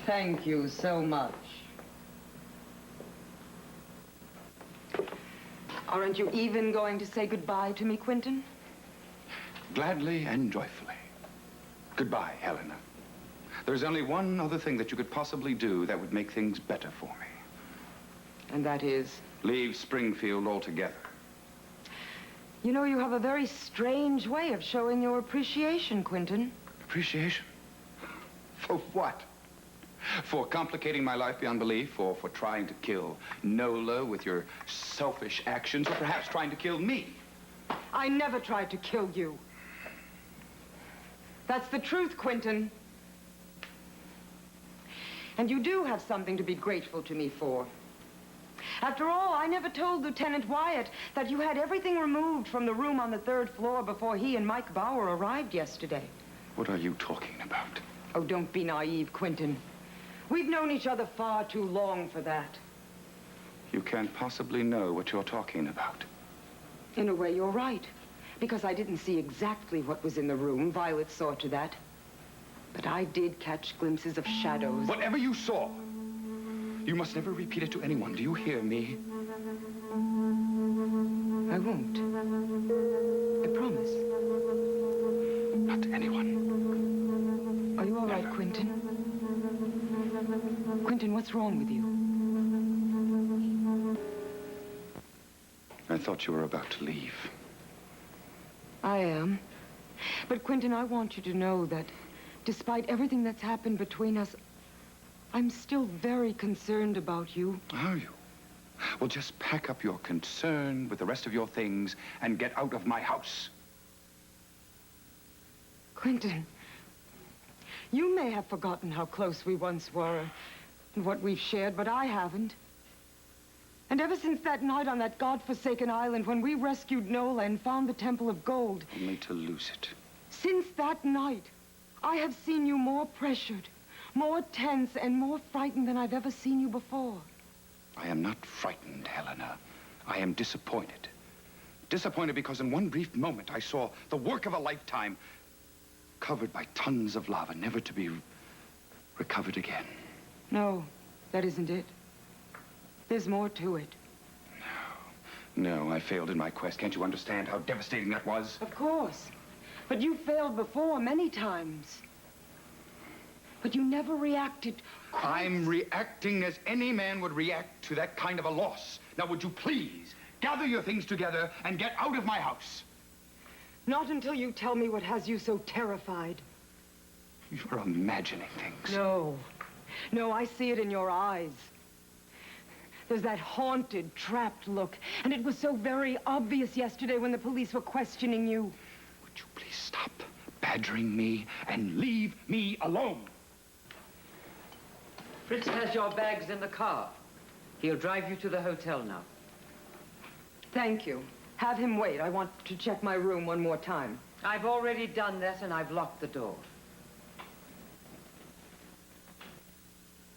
Thank you so much. Aren't you even going to say goodbye to me, Quentin? Gladly and joyfully. Goodbye, Helena. There's only one other thing that you could possibly do that would make things better for me. And that is? Leave Springfield altogether. You know, you have a very strange way of showing your appreciation, Quentin. Appreciation? For what? For complicating my life beyond belief, or for trying to kill Nola with your selfish actions, or perhaps trying to kill me? I never tried to kill you. That's the truth, Quentin. And you do have something to be grateful to me for. After all, I never told Lieutenant Wyatt that you had everything removed from the room on the 3rd floor before he and Mike Bauer arrived yesterday. What are you talking about? Oh, don't be naive, Quentin. We've known each other far too long for that. You can't possibly know what you're talking about. In a way, you're right. Because I didn't see exactly what was in the room. Violet saw to that. But I did catch glimpses of shadows. Whatever you saw, you must never repeat it to anyone. Do you hear me? I won't. I promise. Not to anyone. Are you all right, Quentin? Quentin, what's wrong with you? I thought you were about to leave. I am. But, Quentin, I want you to know that despite everything that's happened between us, I'm still very concerned about you. Are you? Well, just pack up your concern with the rest of your things and get out of my house. Quentin, you may have forgotten how close we once were and what we've shared, but I haven't. And ever since that night on that godforsaken island when we rescued Nola and found the Temple of Gold... Only to lose it. Since that night, I have seen you more pressured, more tense, and more frightened than I've ever seen you before. I am not frightened, Helena. I am disappointed. Disappointed because in one brief moment I saw the work of a lifetime covered by tons of lava, never to be recovered again. No, that isn't it. There's more to it. No, I failed in my quest. Can't you understand how devastating that was? Of course. But you failed before many times. But you never reacted quite... I'm reacting as any man would react to that kind of a loss. Now, would you please gather your things together and get out of my house? Not until you tell me what has you so terrified. You're imagining things. No. No, I see it in your eyes. There's that haunted, trapped look. And it was so very obvious yesterday when the police were questioning you. Would you please stop badgering me and leave me alone? Fritz has your bags in the car. He'll drive you to the hotel now. Thank you. Have him wait. I want to check my room one more time. I've already done that, and I've locked the door.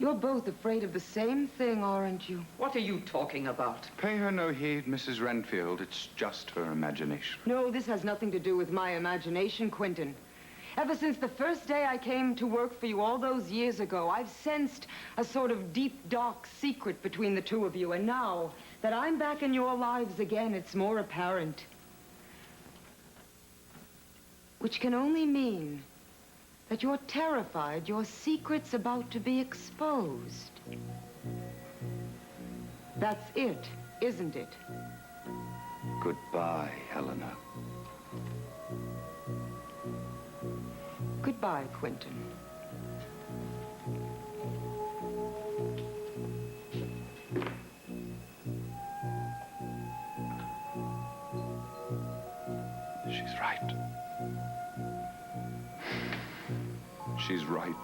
You're both afraid of the same thing, aren't you? What are you talking about? Pay her no heed, Mrs. Renfield. It's just her imagination. No, this has nothing to do with my imagination, Quentin. Ever since the first day I came to work for you all those years ago, I've sensed a sort of deep, dark secret between the two of you. And now that I'm back in your lives again, it's more apparent. Which can only mean that you're terrified your secret's about to be exposed. That's it, isn't it? Goodbye, Helena. Goodbye, Quentin. She's right. She's right.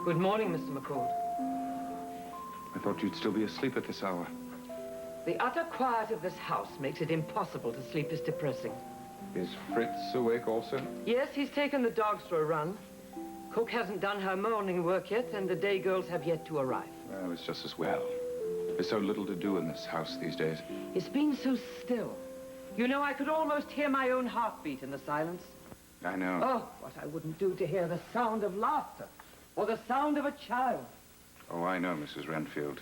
Good morning, Mr. McCord. I thought you'd still be asleep at this hour. The utter quiet of this house makes it impossible to sleep. Is depressing. Is Fritz awake also? Yes, he's taken the dogs for a run. Cook hasn't done her morning work yet, and the day girls have yet to arrive. Well, it's just as well. There's so little to do in this house these days. It's been so still. You know, I could almost hear my own heartbeat in the silence. I know. Oh, what I wouldn't do to hear the sound of laughter or the sound of a child. Oh, I know, Mrs. Renfield.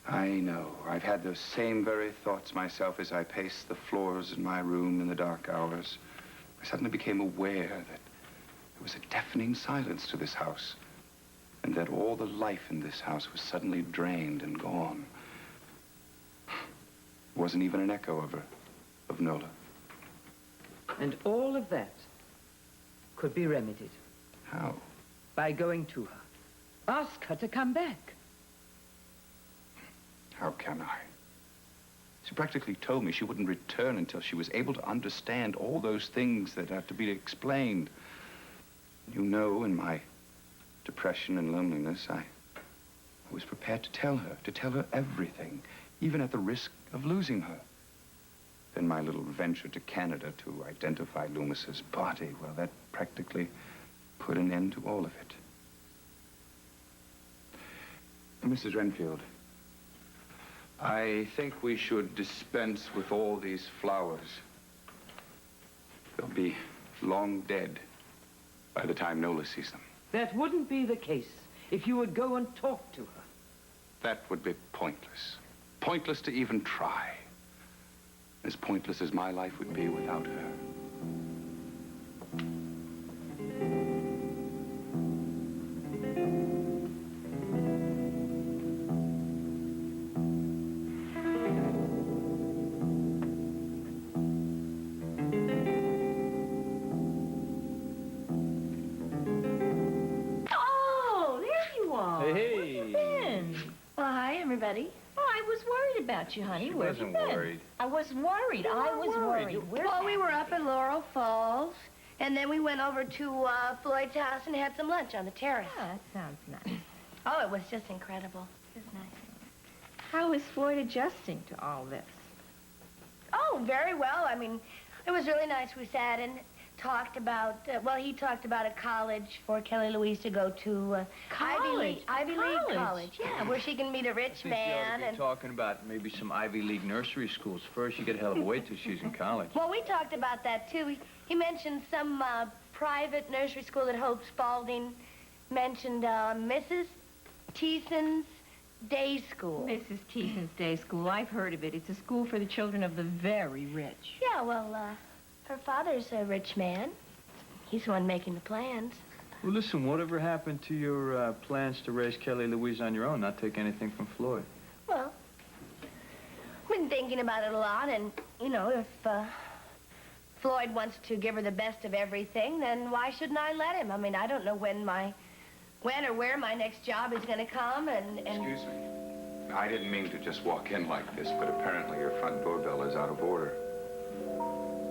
I know. I've had those same very thoughts myself as I paced the floors in my room in the dark hours. I suddenly became aware that there was a deafening silence to this house, and that all the life in this house was suddenly drained and gone. There wasn't even an echo of Nola. And all of that could be remedied. How? By going to her. Ask her to come back. How can I? She practically told me she wouldn't return until she was able to understand all those things that have to be explained. You know, in my depression and loneliness, I was prepared to tell her everything, even at the risk of losing her. Then my little venture to Canada to identify Loomis's body, well, that practically put an end to all of it. Mrs. Renfield, I think we should dispense with all these flowers. They'll be long dead by the time Nola sees them. That wouldn't be the case if you would go and talk to her. That would be pointless. Pointless to even try. As pointless as my life would be without her. I was worried about you, honey. Where have you been? Worried. I wasn't worried. I was worried. Well, we were up in Laurel Falls, and then we went over to Floyd's house and had some lunch on the terrace. Oh, that sounds nice. Oh, it was just incredible. It was nice. How is Floyd adjusting to all this? Oh, very well. I mean, it was really nice. We sat and talked about, he talked about a college for Kelly Louise to go to. College? Ivy League College, yeah, where she can meet a rich I think man. you ought to be talking about maybe some Ivy League nursery schools first. You get a hell of a wait till she's in college. Well, we talked about that, too. He mentioned some private nursery school that Hope Spaulding mentioned, Mrs. Teeson's Day School. Mrs. Teeson's Day School. I've heard of it. It's a school for the children of the very rich. Yeah, well, her father's a rich man. He's the one making the plans. Well, listen, whatever happened to your plans to raise Kelly Louise on your own, not take anything from Floyd? Well, I've been thinking about it a lot, and, you know, if Floyd wants to give her the best of everything, then why shouldn't I let him? I mean, I don't know when or where my next job is going to come, and... Excuse me. I didn't mean to just walk in like this, but apparently your front doorbell is out of order.